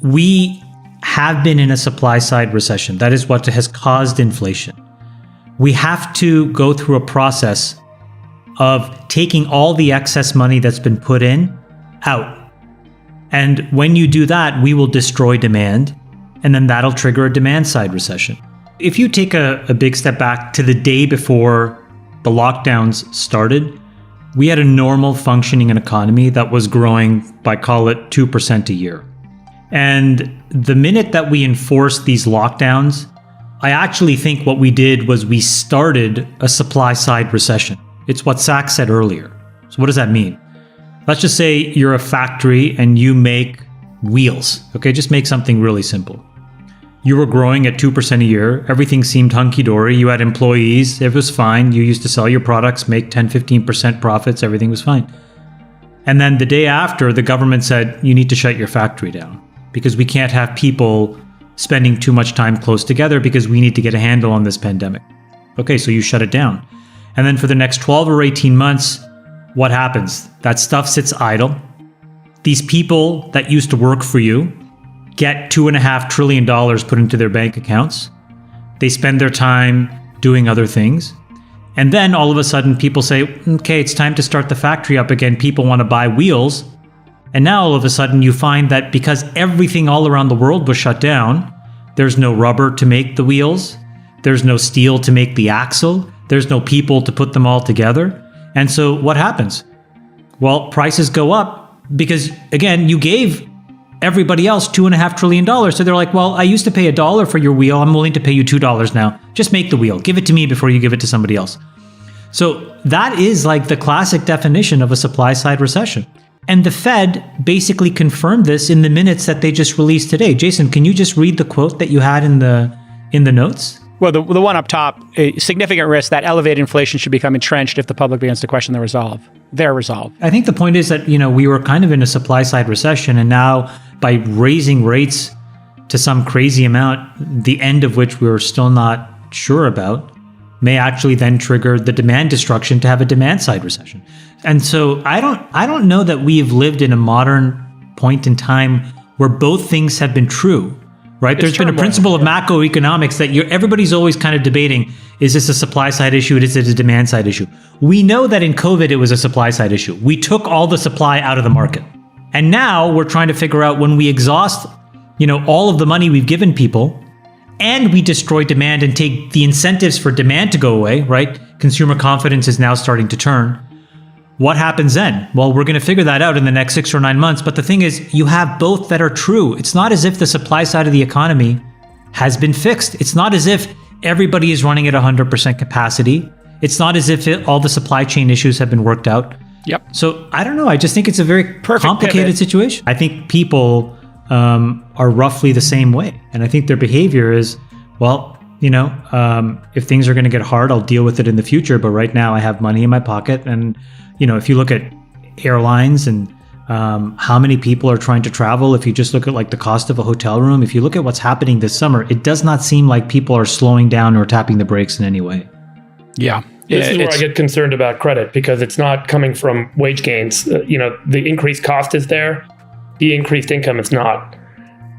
we have been in a supply side recession. That is what has caused inflation. We have to go through a process of taking all the excess money that's been put in out. And when you do that, we will destroy demand, and then that'll trigger a demand side recession. If you take a big step back to the day before the lockdowns started, we had a normal functioning economy that was growing by, call it, 2% a year. And the minute that we enforced these lockdowns, I actually think what we did was we started a supply side recession. It's what Sachs said earlier. So what does that mean? Let's just say you're a factory and you make wheels. Okay, just make something really simple. You were growing at 2% a year. Everything seemed hunky-dory. You had employees. It was fine. You used to sell your products, make 10, 15% profits. Everything was fine. And then the day after, the government said, you need to shut your factory down because we can't have people spending too much time close together because we need to get a handle on this pandemic. Okay, so you shut it down. And then for the next 12 or 18 months, what happens? That stuff sits idle. These people that used to work for you get $2.5 trillion put into their bank accounts. They spend their time doing other things. And then all of a sudden people say, okay, it's time to start the factory up again. People want to buy wheels. And now all of a sudden you find that because everything all around the world was shut down, there's no rubber to make the wheels. There's no steel to make the axle. There's no people to put them all together. And so what happens? Well, prices go up because, again, you gave everybody else $2.5 trillion. So they're like, well, I used to pay $1 for your wheel. I'm willing to pay you $2 now. Just make the wheel. Give it to me before you give it to somebody else. So that is like the classic definition of a supply side recession. And the Fed basically confirmed this in the minutes that they just released today. Jason, can you just read the quote that you had in the notes? Well, the one up top, a significant risk that elevated inflation should become entrenched if the public begins to question their resolve. I think the point is that, we were kind of in a supply side recession, and now by raising rates to some crazy amount, the end of which we're still not sure about, may actually then trigger the demand destruction to have a demand side recession. And so I don't know that we've lived in a modern point in time where both things have been true. Right? There's been a principle of macroeconomics that everybody's always kind of debating, is this a supply side issue? Is it a demand side issue? We know that in COVID, it was a supply side issue. We took all the supply out of the market. And now we're trying to figure out when we exhaust, all of the money we've given people and we destroy demand and take the incentives for demand to go away, right? Consumer confidence is now starting to turn. What happens then? Well, we're going to figure that out in the next 6 or 9 months. But the thing is, you have both that are true. It's not as if the supply side of the economy has been fixed. It's not as if everybody is running at 100% capacity. It's not as if all the supply chain issues have been worked out. Yep. So I don't know. I just think it's a very complicated situation. I think people are roughly the same way. And I think their behavior is, well, if things are going to get hard, I'll deal with it in the future. But right now I have money in my pocket. And if you look at airlines and how many people are trying to travel, if you just look at like the cost of a hotel room, if you look at what's happening this summer, it does not seem like people are slowing down or tapping the brakes in any way. Yeah. This is where I get concerned about credit because it's not coming from wage gains. The increased cost is there. The increased income is not.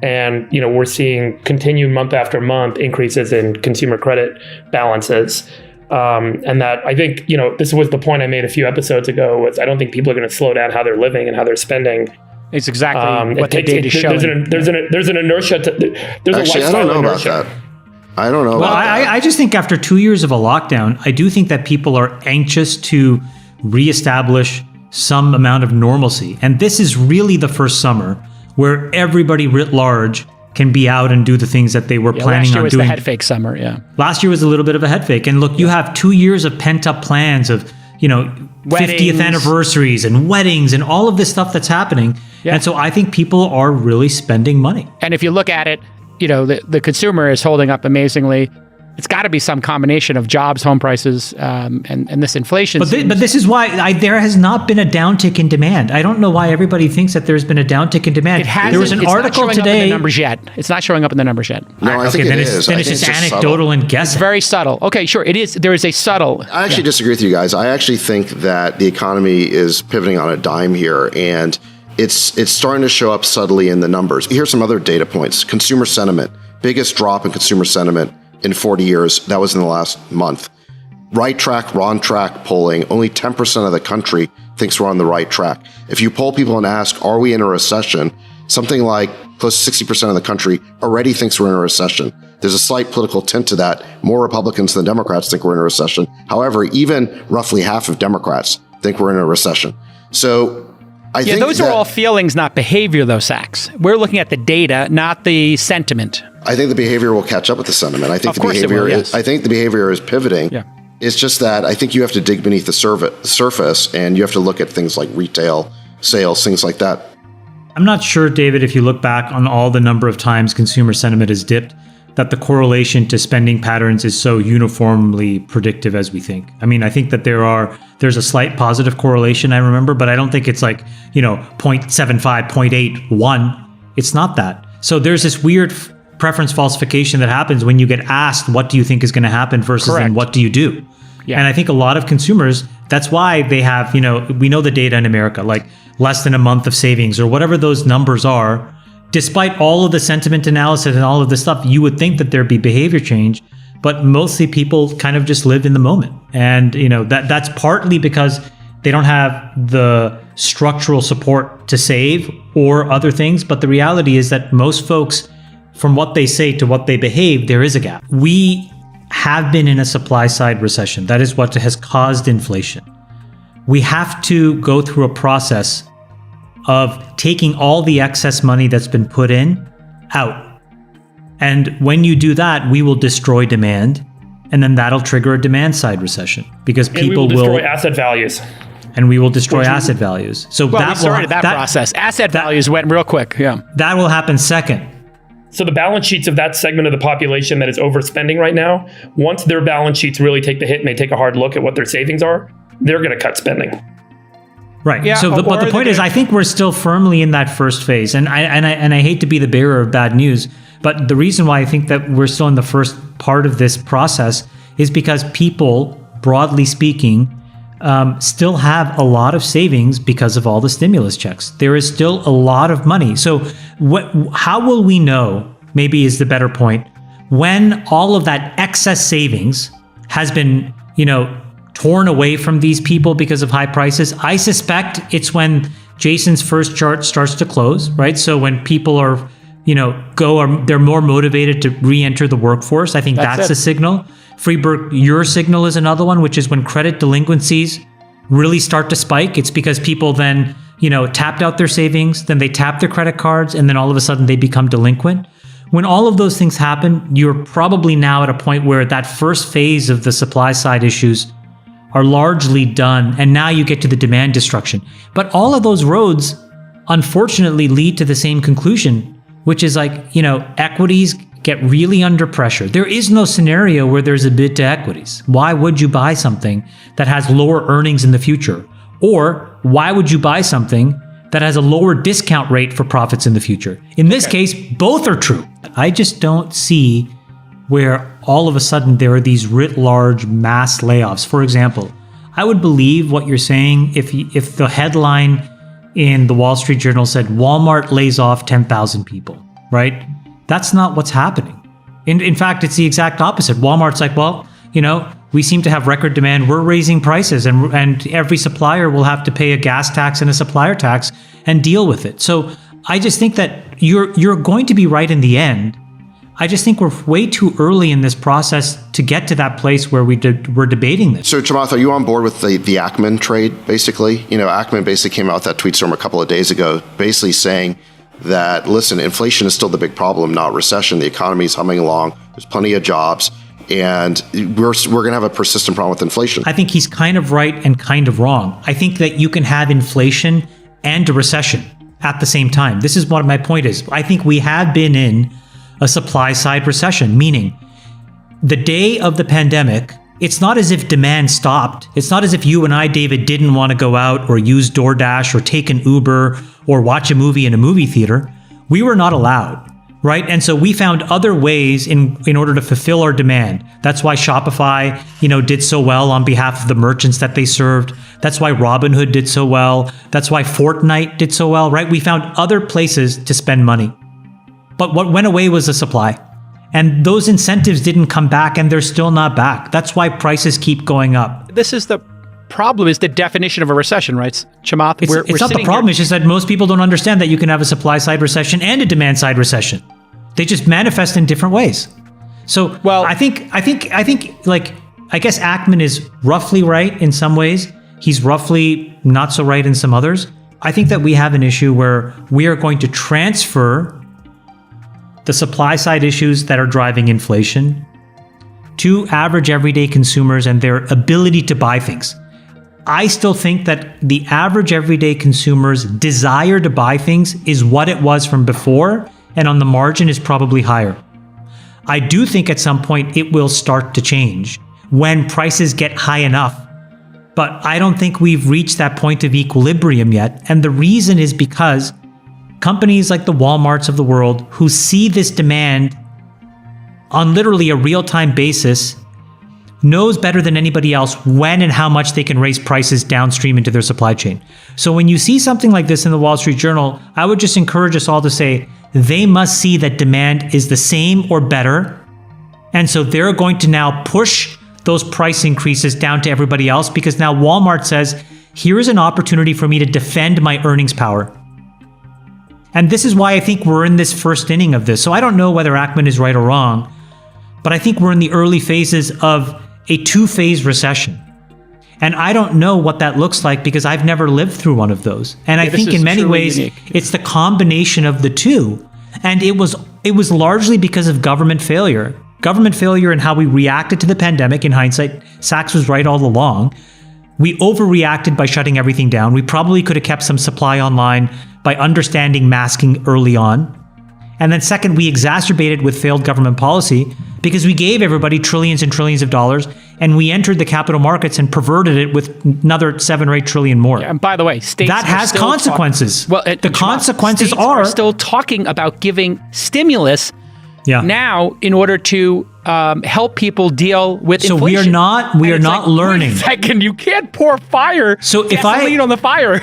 And, we're seeing continued month after month increases in consumer credit balances. And that I think, this was the point I made a few episodes ago was I don't think people are going to slow down how they're living and how they're spending. It's exactly what the data is showing. There's an inertia. There's actually, a lifestyle I don't know inertia. about that. I don't know. Well, I just think after 2 years of a lockdown, I do think that people are anxious to reestablish some amount of normalcy. And this is really the first summer where everybody writ large can be out and do the things that they were planning on doing. Last year was the head fake summer, yeah. Last year was a little bit of a head fake. And look, you have 2 years of pent up plans of, Weddings. 50th anniversaries and weddings and all of this stuff that's happening. Yeah. And so I think people are really spending money. And if you look at it, the consumer is holding up amazingly. It's got to be some combination of jobs, home prices, and this inflation. But this is why there has not been a downtick in demand. I don't know why everybody thinks that there's been a downtick in demand. There was an article today. It's not showing up in the numbers yet. No, I think it is. Finish this anecdotal and guess. It's very subtle. Okay, sure, it is. There is a subtle. I actually disagree with you guys. I actually think that the economy is pivoting on a dime here, and it's starting to show up subtly in the numbers. Here's some other data points. Consumer sentiment, biggest drop in consumer sentiment in 40 years. That was in the last month. Right track, wrong track polling, only 10% of the country thinks we're on the right track. If you poll people and ask, are we in a recession? Something like close to 60% of the country already thinks we're in a recession. There's a slight political tint to that. More Republicans than Democrats think we're in a recession. However, even roughly half of Democrats think we're in a recession. So I think those are all feelings, not behavior, though, Sachs. We're looking at the data, not the sentiment. I think the behavior will catch up with the sentiment. I think I think the behavior is pivoting. Yeah. It's just that I think you have to dig beneath the surface, and you have to look at things like retail sales, things like that. I'm not sure, David, if you look back on all the number of times consumer sentiment has dipped, that the correlation to spending patterns is so uniformly predictive as we think. I mean, I think that there's a slight positive correlation, I remember, but I don't think it's like, 0.75, 0.8, 1. It's not that. So there's this weird preference falsification that happens when you get asked, what do you think is going to happen versus then what do you do? Yeah. And I think a lot of consumers, that's why they have, we know the data in America, like less than a month of savings or whatever those numbers are. Despite all of the sentiment analysis and all of this stuff, you would think that there'd be behavior change, but mostly people kind of just live in the moment. And, that's partly because they don't have the structural support to save or other things. But the reality is that most folks, from what they say to what they behave, there is a gap. We have been in a supply side recession. That is what has caused inflation. We have to go through a process of taking all the excess money that's been put in out. And when you do that, we will destroy demand, and then that'll trigger a demand side recession because people will destroy asset values. And we will destroy asset values. So we started that process. Asset values went real quick. Yeah. That will happen second. So the balance sheets of that segment of the population that is overspending right now, once their balance sheets really take the hit and they take a hard look at what their savings are, they're going to cut spending. Right. Yeah, So, but the point is, I think we're still firmly in that first phase, and I hate to be the bearer of bad news, but the reason why I think that we're still in the first part of this process is because people, broadly speaking, still have a lot of savings because of all the stimulus checks. There is still a lot of money. So, how will we know? Maybe is the better point when all of that excess savings has been, torn away from these people because of high prices. I suspect it's when Jason's first chart starts to close, right? So when people are, they're more motivated to re-enter the workforce. I think that's a signal. Freeberg, your signal is another one, which is when credit delinquencies really start to spike. It's because people then, tapped out their savings, then they tap their credit cards, and then all of a sudden they become delinquent. When all of those things happen, you're probably now at a point where that first phase of the supply side issues are largely done, and now you get to the demand destruction. But all of those roads, unfortunately, lead to the same conclusion, which is like, equities get really under pressure. There is no scenario where there's a bid to equities. Why would you buy something that has lower earnings in the future? Or why would you buy something that has a lower discount rate for profits in the future? In this case, both are true. I just don't see where all of a sudden there are these writ large mass layoffs. For example, I would believe what you're saying if the headline in the Wall Street Journal said Walmart lays off 10,000 people, right? That's not what's happening. In fact, it's the exact opposite. Walmart's like, well, we seem to have record demand. We're raising prices, and every supplier will have to pay a gas tax and a supplier tax and deal with it. So I just think that you're going to be right in the end. I just think we're way too early in this process to get to that place where we're debating this. So, Chamath, are you on board with the Ackman trade, basically? Ackman basically came out with that tweet storm a couple of days ago, basically saying that, listen, inflation is still the big problem, not recession. The economy is humming along. There's plenty of jobs. And we're going to have a persistent problem with inflation. I think he's kind of right and kind of wrong. I think that you can have inflation and a recession at the same time. This is what my point is. I think we have been in a supply side recession, meaning the day of the pandemic, it's not as if demand stopped. It's not as if you and I, David, didn't want to go out or use DoorDash or take an Uber or watch a movie in a movie theater. We were not allowed, right? And so we found other ways in order to fulfill our demand. That's why Shopify, did so well on behalf of the merchants that they served. That's why Robinhood did so well. That's why Fortnite did so well, right? We found other places to spend money. But what went away was the supply. And those incentives didn't come back, and they're still not back. That's why prices keep going up. This is the problem, is the definition of a recession, right, Chamath? It's not the problem. It's just that most people don't understand that you can have a supply side recession and a demand side recession. They just manifest in different ways. So, well, I think, like, I guess Ackman is roughly right in some ways. He's roughly not so right in some others. I think that we have an issue where we are going to transfer the supply side issues that are driving inflation to average everyday consumers and their ability to buy things. I still think that the average everyday consumer's desire to buy things is what it was from before, and on the margin is probably higher. I do think at some point it will start to change when prices get high enough. But I don't think we've reached that point of equilibrium yet. And the reason is because companies like the Walmarts of the world, who see this demand on literally a real-time basis, knows better than anybody else when and how much they can raise prices downstream into their supply chain. So when you see something like this in the Wall Street Journal, I would just encourage us all to say, they must see that demand is the same or better. And so they're going to now push those price increases down to everybody else, because now Walmart says, here is an opportunity for me to defend my earnings power. And this is why I think we're in this first inning of this. So I don't know whether Ackman is right or wrong, but I think we're in the early phases of a two-phase recession. And I don't know what that looks like because I've never lived through one of those. And I think in many ways, it's the combination of the two. And it was largely because of government failure. Government failure and how we reacted to the pandemic. In hindsight, Sachs was right all along. We overreacted by shutting everything down. We probably could have kept some supply online by understanding masking early on. And then second, we exacerbated with failed government policy because we gave everybody trillions and trillions of dollars, and we entered the capital markets and perverted it with another 7 or 8 trillion more. Yeah, and by the way, states that has consequences. The consequences states are still talking about giving stimulus now in order to help people deal with inflation. So we are not learning. Wait a second, you can't pour gasoline on the fire.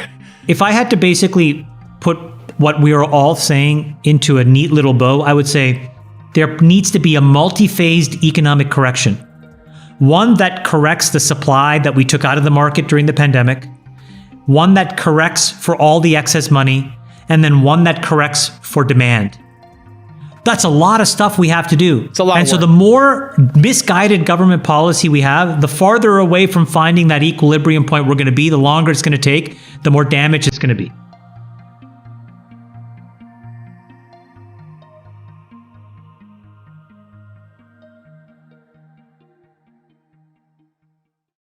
If I had to basically put what we are all saying into a neat little bow, I would say there needs to be a multi-phased economic correction. One that corrects the supply that we took out of the market during the pandemic, one that corrects for all the excess money, and then one that corrects for demand. That's a lot of stuff we have to do. It's a lot of work. So the more misguided government policy we have, the farther away from finding that equilibrium point we're going to be, the longer it's going to take, the more damage it's going to be.